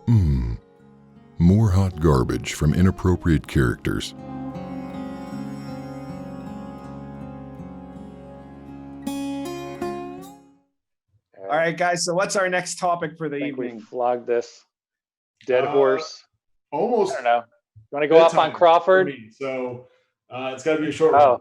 More hot garbage from inappropriate characters. All right, guys. So what's our next topic for the evening? We flogged this dead horse. Almost. I don't know. You want to go off on Crawford? So it's got to be a short one.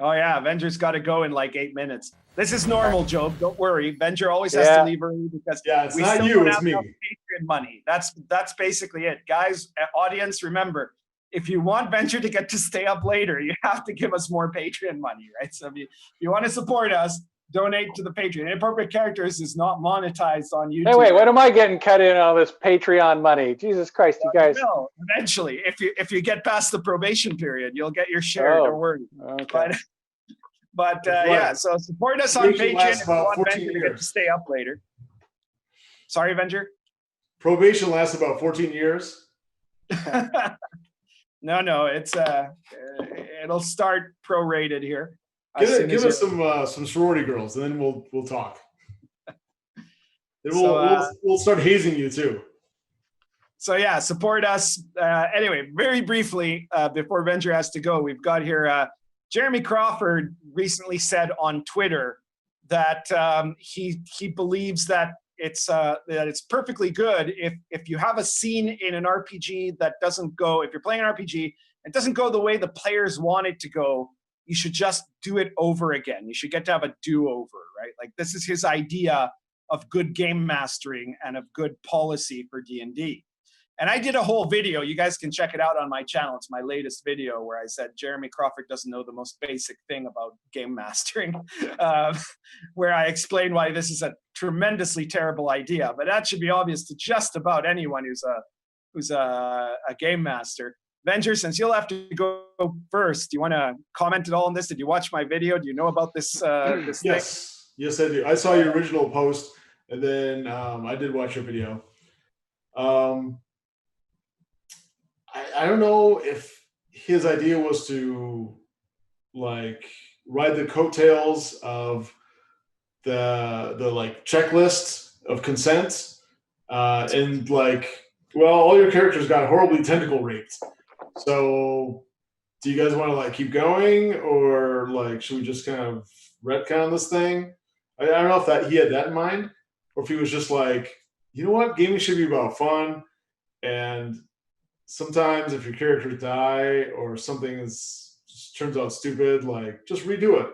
Oh yeah, Venger's got to go in like 8 minutes. This is normal, Joe. Don't worry. Venger always has to leave early because it's not you, it's me. Patreon money. That's basically it, guys. Audience, remember, if you want Venger to get to stay up later, you have to give us more Patreon money, right? So if you want to support us, donate to the Patreon. Inappropriate Characters is not monetized on YouTube. Hey, wait, what am I getting cut in on this Patreon money? Jesus Christ, you guys. No, eventually, if you get past the probation period, you'll get your share. Don't worry. Okay. But yeah, so support us on Patreon if you want Venger to get to stay up later. Sorry, Venger? Probation lasts about 14 years. No, it's it'll start prorated here. Give us some sorority girls, and then we'll talk. Then we'll start hazing you too. So yeah, support us. Anyway, very briefly, before Venger has to go, we've got here Jeremy Crawford recently said on Twitter that he believes that it's perfectly good if you have a scene in an RPG that doesn't go, if you're playing an RPG, it doesn't go the way the players want it to go, you should just do it over again. You should get to have a do-over, right? Like this is his idea of good game mastering and of good policy for D&D. And I did a whole video. You guys can check it out on my channel. It's my latest video where I said Jeremy Crawford doesn't know the most basic thing about game mastering, where I explain why this is a tremendously terrible idea. But that should be obvious to just about anyone who's a game master. Venger, since you'll have to go first, do you want to comment at all on this? Did you watch my video? Do you know about this? This thing? Yes, I do. I saw your original post, and then I did watch your video. I don't know if his idea was to like ride the coattails of the like checklist of consent, and like, well, all your characters got horribly tentacle raped. So do you guys want to like keep going, or like should we just kind of retcon this thing? I don't know if that he had that in mind, or if he was just like, you know what, gaming should be about fun, and sometimes if your characters die or something just turns out stupid, like just redo it.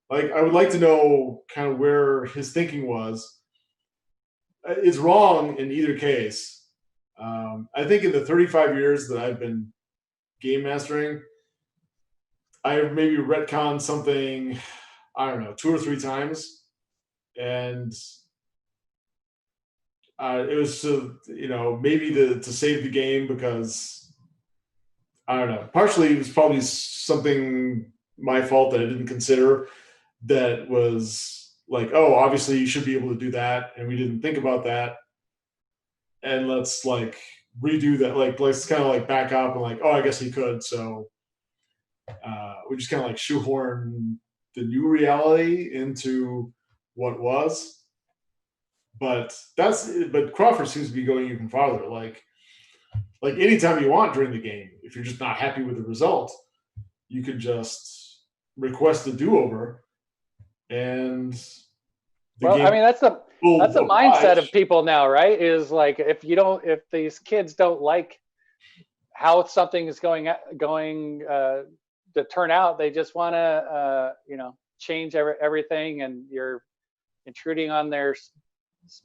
Like I would like to know kind of where his thinking was. It's wrong in either case. I think in the 35 years that I've been game mastering, I've maybe retconned something, I don't know, 2 or 3 times. And it was maybe to save the game because, I don't know, partially it was probably something my fault that I didn't consider that was like, oh, obviously you should be able to do that. And we didn't think about that. And let's like redo that. Like, let's kind of like back up and like, oh, I guess he could. So we just kind of like shoehorn the new reality into what was. But Crawford seems to be going even farther. Like anytime you want during the game, if you're just not happy with the result, you could just request a do-over. And I mean, that's the mindset of people now, right? Is like if these kids don't like how something is going to turn out, they just want to change everything, and you're intruding on their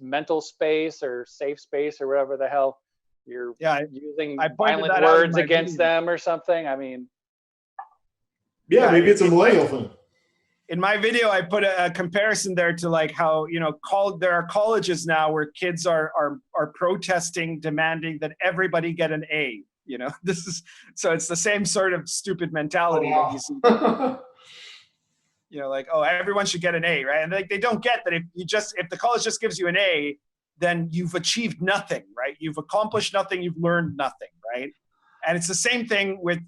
mental space or safe space or whatever the hell you're using violent words against them or something. I mean, maybe it's a millennial thing. In my video, I put a comparison there to like how, there are colleges now where kids are protesting, demanding that everybody get an A. So it's the same sort of stupid mentality that you see. Like, oh, everyone should get an A, right? And they don't get that if the college just gives you an A, then you've achieved nothing, right? You've accomplished nothing, you've learned nothing, right? And it's the same thing with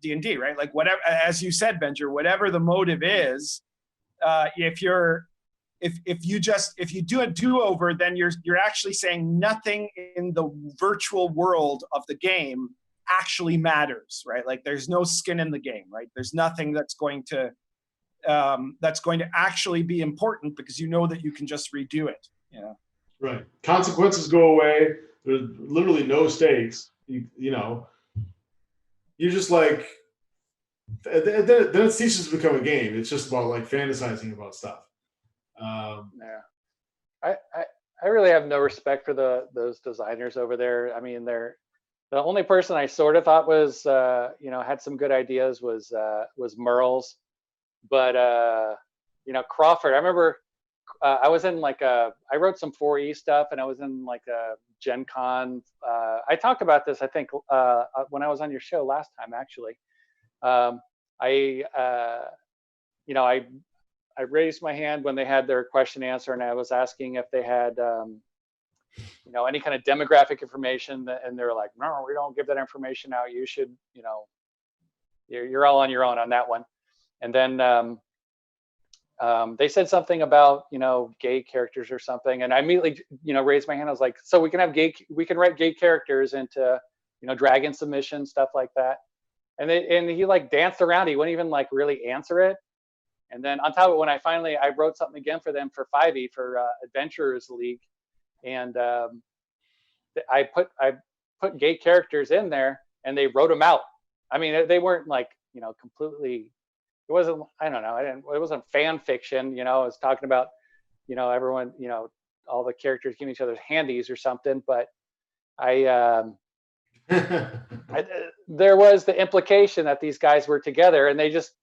D&D, right? Like whatever, as you said, Venger, whatever the motive is, if you're if you do a do-over, then you're actually saying nothing in the virtual world of the game actually matters, right? Like there's no skin in the game, right? There's nothing that's going to actually be important because you know that you can just redo it. Yeah. Right. Consequences go away. There's literally no stakes. You know, you're just like, then it ceases to become a game. It's just about like fantasizing about stuff. Yeah. I really have no respect for those designers over there. I mean, the only person I sort of thought was, had some good ideas was Merle's, but Crawford. I remember I was in I wrote some 4E stuff, and I was in like a Gen Con. I talked about this, I think, when I was on your show last time, actually. I raised my hand when they had their question answer, and I was asking if they had, any kind of demographic information, and they're like, no, we don't give that information out. You should, you're all on your own on that one. And then they said something about, gay characters or something, and I immediately, raised my hand. I was like, so we can write gay characters into, dragon submission, stuff like that. And he like danced around. He wouldn't even like really answer it. And then on top of it, when I wrote something again for them for 5e for Adventurers League, and I put gay characters in there, and they wrote them out. I mean, they weren't like, completely. It wasn't. I don't know. It wasn't fan fiction. I was talking about, everyone, all the characters giving each other handies or something. But there was the implication that these guys were together, and they just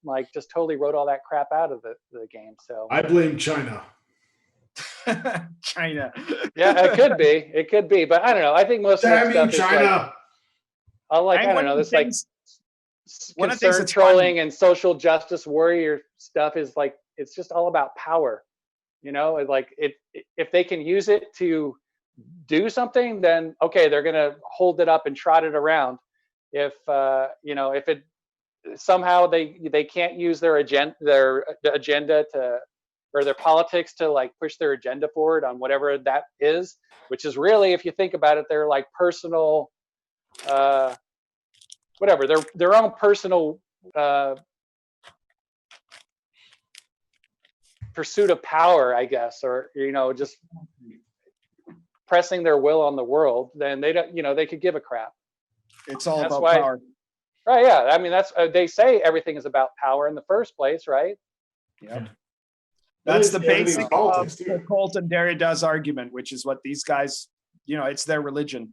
totally wrote all that crap out of the game. So I blame China. China. Yeah, it could be, but I don't know. I think most of that stuff is China. I don't know. This like concern trolling and social justice warrior stuff is like, it's just all about power. If they can use it to do something, then okay, they're gonna hold it up and trot it around. If it somehow they can't use their agenda to, or their politics to like push their agenda forward on whatever that is, which is really, if you think about it, they're like personal, whatever, their own personal pursuit of power, I guess, or just pressing their will on the world, then they don't, they could give a crap. It's all about power. Right, yeah. I mean, that's they say everything is about power in the first place, right? Yeah. That's the basic of the Colt and Derrida's argument, which is what these guys, it's their religion.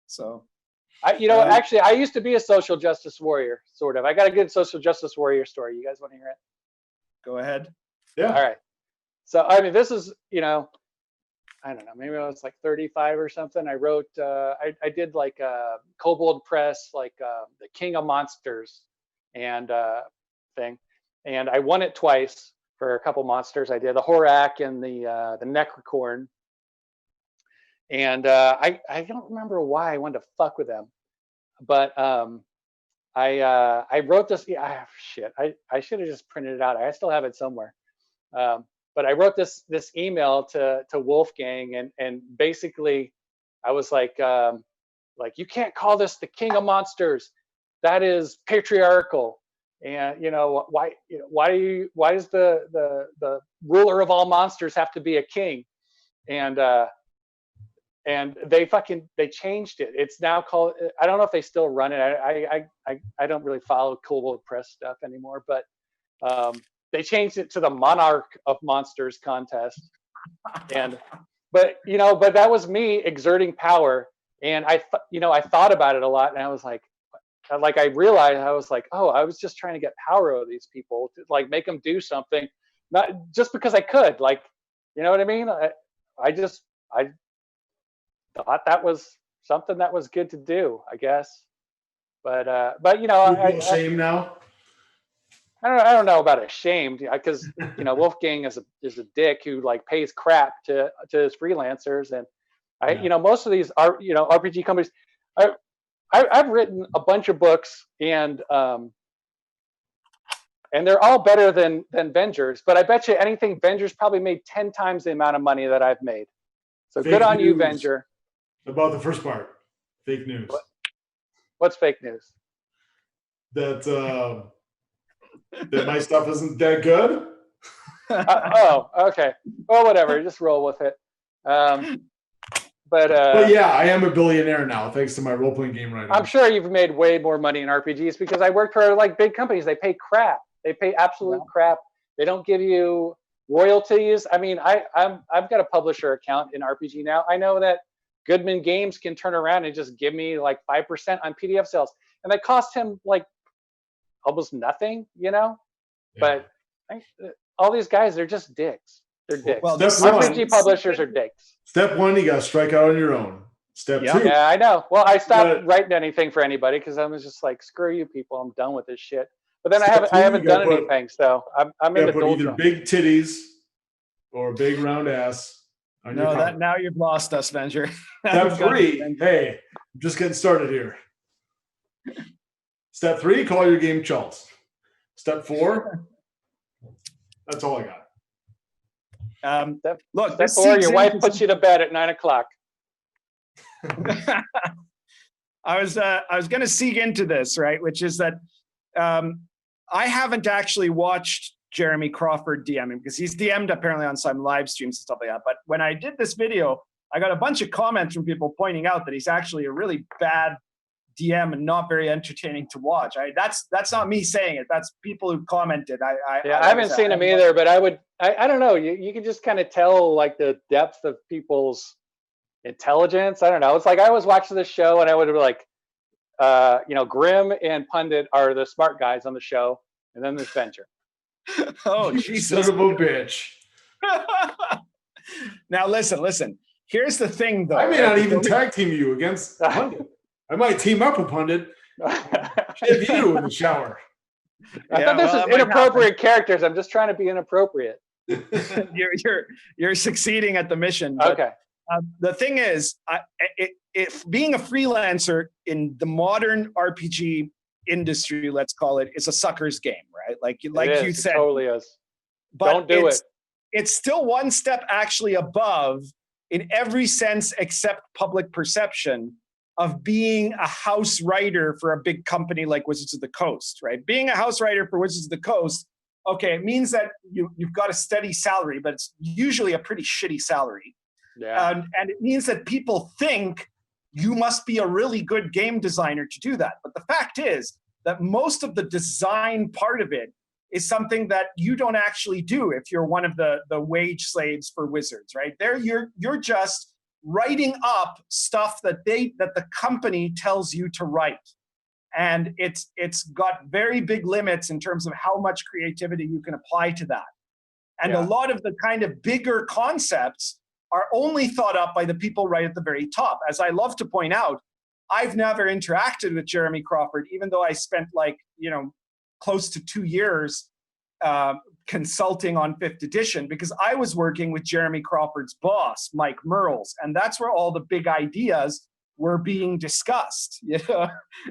So, actually, I used to be a social justice warrior, sort of. I got a good social justice warrior story. You guys want to hear it? Go ahead. Yeah. All right. So, I mean, this is, I don't know, maybe I was like 35 or something. I wrote, I did like Kobold Press, like the King of Monsters and thing. And I won it twice for a couple monsters. I did the Horak and the Necrocorn. And I don't remember why I wanted to fuck with them. But I wrote this, I should have just printed it out. I still have it somewhere. But I wrote this email to Wolfgang, and basically I was like you can't call this the King of Monsters. That is patriarchal. And why does the ruler of all monsters have to be a king? And they changed it. It's now called, I don't know if they still run it. I don't really follow Kobold Press stuff anymore, but they changed it to the Monarch of Monsters contest. But that was me exerting power. And I thought about it a lot, and I was like I realized, I was like, oh, I was just trying to get power over these people, to like make them do something, not just because I could, like, you know what I mean? I thought that was something that was good to do, I guess. But you feel shame now? I don't know about ashamed, because Wolfgang is a dick who like pays crap to his freelancers, and most of these are RPG companies. I've written a bunch of books, and And they're all better than Vengers, but I bet you anything Vengers probably made 10 times the amount of money that I've made. So Fake good on you, news Venger. About the first part. Fake news. What's fake news? That my stuff isn't that good. Oh, okay. Well, whatever. Just roll with it. But yeah, I am a billionaire now thanks to my role-playing game writing. I'm sure you've made way more money in RPGs because I work for like big companies. They pay crap. They pay absolute crap. They don't give you royalties. I mean, I've got a publisher account in RPG now. I know that Goodman Games can turn around and just give me like 5% on PDF sales, and that cost him like almost nothing, you know. Yeah. But all these guys, they're just dicks. They're dicks. Well, RPG publishers are dicks. Step one, you got to strike out on your own. Step two. Yeah, I know. Well, I stopped writing anything for anybody because I was just like, screw you people. I'm done with this shit. But then I haven't done anything, so I'm in the doldrums. Either big titties or a big round ass. No, that now you've lost us, Venger. Step 3. Hey, I'm just getting started here. Step 3, call your game Charles. Step 4, that's all I got. Look, step 4, your wife puts you to bed at 9 o'clock. I was going to seek into this, right? Which is that I haven't actually watched Jeremy Crawford DMing because he's DM'd apparently on some live streams and stuff like that. But when I did this video, I got a bunch of comments from people pointing out that he's actually a really bad DM and not very entertaining to watch. That's not me saying it. That's people who commented. I haven't seen him either, but I don't know. You can just kind of tell like the depth of people's intelligence. I don't know. It's like I was watching this show and I would be like, Grimm and Pundit are the smart guys on the show, and then there's Venger. Oh, Jesus. Son of a bitch. Now listen. Here's the thing, though. I may not even tag team you against Pundit. I might team up with Pundit. Shave you in the shower. I thought this was inappropriate characters. I'm just trying to be inappropriate. You're succeeding at the mission. But, okay. The thing is, if being a freelancer in the modern RPG industry, let's call it, is a sucker's game, right? Like you said, it totally is. But don't do it. It's still one step actually above in every sense except public perception of being a house writer for a big company like Wizards of the Coast, right? Being a house writer for Wizards of the Coast, okay, it means that you've got a steady salary, but it's usually a pretty shitty salary. Yeah. And it means that people think you must be a really good game designer to do that. But the fact is that most of the design part of it is something that you don't actually do if you're one of the wage slaves for Wizards, right? There, you're just writing up stuff that the company tells you to write. And it's got very big limits in terms of how much creativity you can apply to that. And a lot of the kind of bigger concepts are only thought up by the people right at the very top. As I love to point out, I've never interacted with Jeremy Crawford, even though I spent close to 2 years consulting on 5th edition, because I was working with Jeremy Crawford's boss, Mike Merles, and that's where all the big ideas were being discussed.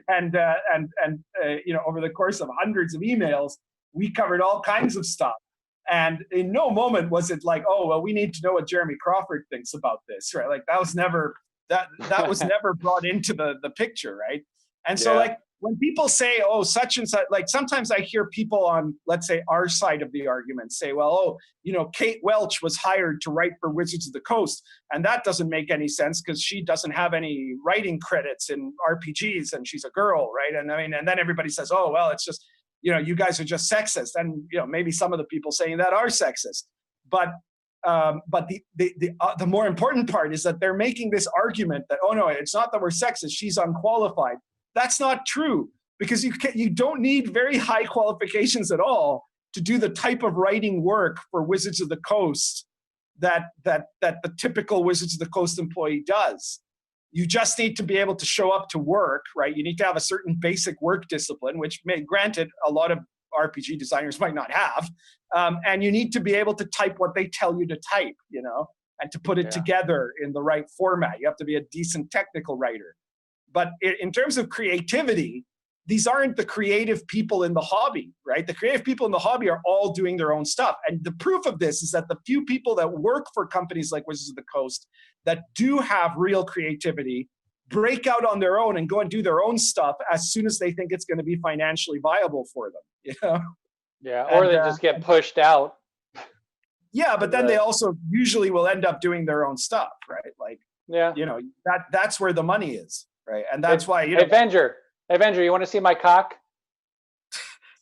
And over the course of hundreds of emails, we covered all kinds of stuff. And in no moment was it like, oh, well, we need to know what Jeremy Crawford thinks about this, right? Like that was never brought into the picture, right? And so like when people say, oh, such and such, like sometimes I hear people on, let's say, our side of the argument say, well, Kate Welch was hired to write for Wizards of the Coast, and that doesn't make any sense because she doesn't have any writing credits in RPGs and she's a girl, right? And and then everybody says, oh, well, it's just, you guys are just sexist. And, maybe some of the people saying that are sexist. But the more important part is that they're making this argument that, oh, no, it's not that we're sexist. She's unqualified. That's not true, because you don't need very high qualifications at all to do the type of writing work for Wizards of the Coast that the typical Wizards of the Coast employee does. You just need to be able to show up to work, right? You need to have a certain basic work discipline, which granted, a lot of RPG designers might not have. And you need to be able to type what they tell you to type, and to put it together in the right format. You have to be a decent technical writer. But in terms of creativity, these aren't the creative people in the hobby, right? The creative people in the hobby are all doing their own stuff. And the proof of this is that the few people that work for companies like Wizards of the Coast that do have real creativity break out on their own and go and do their own stuff as soon as they think it's going to be financially viable for them, you know? Yeah, or they just get pushed out. Yeah, but then they also usually will end up doing their own stuff, right? Like, yeah, you know, that's where the money is, right? And that's why, you know. Avenger, you want to see my cock?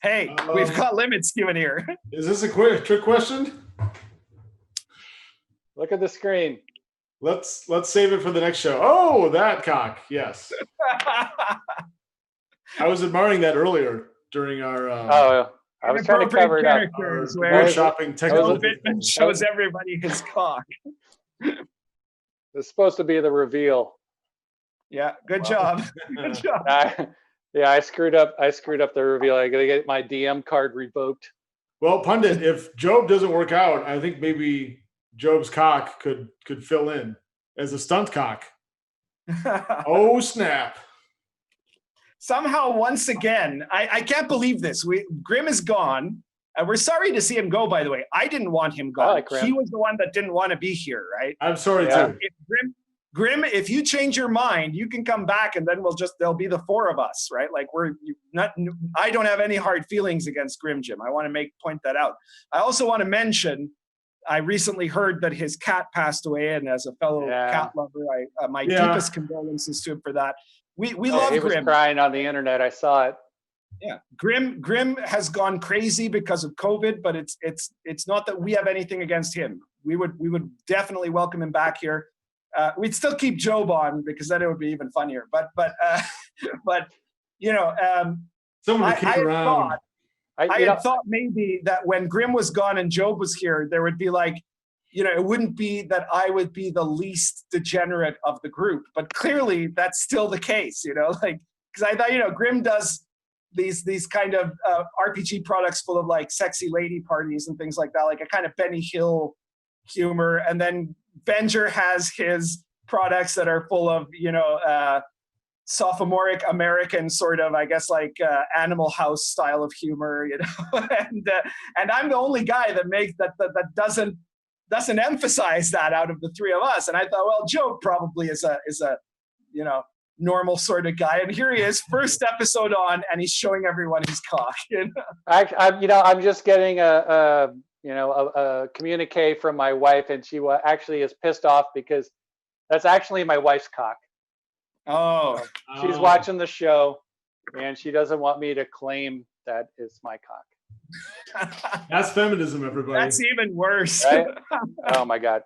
Hey, we've got limits given here. Is this a trick question? Look at the screen. Let's save it for the next show. Oh, that cock. Yes. I was admiring that earlier during our. I was trying to cover it up. Where shopping Joe Bittman shows everybody his cock. It's supposed to be the reveal. Yeah, good job. Good job. I screwed up the reveal. I gotta get my DM card revoked. Well, Pundit, if Job doesn't work out, I think maybe Job's cock could fill in as a stunt cock. Oh snap! Somehow, once again, I can't believe this. Grim is gone, and we're sorry to see him go. By the way, I didn't want him gone. He was the one that didn't want to be here, right? I'm sorry too. If Grim, if you change your mind, you can come back, and then there'll be the four of us, right? Like I don't have any hard feelings against Grim Jim. I want to point that out. I also want to mention, I recently heard that his cat passed away, and as a fellow cat lover, my deepest condolences to him for that. We love Grim. He was crying on the internet. I saw it. Yeah, Grim has gone crazy because of COVID, but it's not that we have anything against him. We would definitely welcome him back here. We'd still keep Job on because then it would be even funnier. But you know, someone to keep around. I had thought maybe that when Grim was gone and Job was here, there would be like, you know, it wouldn't be that I would be the least degenerate of the group, but clearly that's still the case, you know, like, because I thought, you know, Grim does these kind of RPG products full of like sexy lady parties and things like that, like a kind of Benny Hill humor. And then Venger has his products that are full of, you know, sophomoric American sort of, I guess, like Animal House style of humor, you know, and I'm the only guy that doesn't emphasize that out of the three of us. And I thought, well, Joe probably is a you know, normal sort of guy, and here he is, first episode on, and he's showing everyone his cock. You know? I'm just getting a communique from my wife, and she actually is pissed off because that's actually my wife's cock. Oh, she's watching the show, and she doesn't want me to claim that it's my cock. That's feminism, everybody. That's even worse. Right? Oh my God.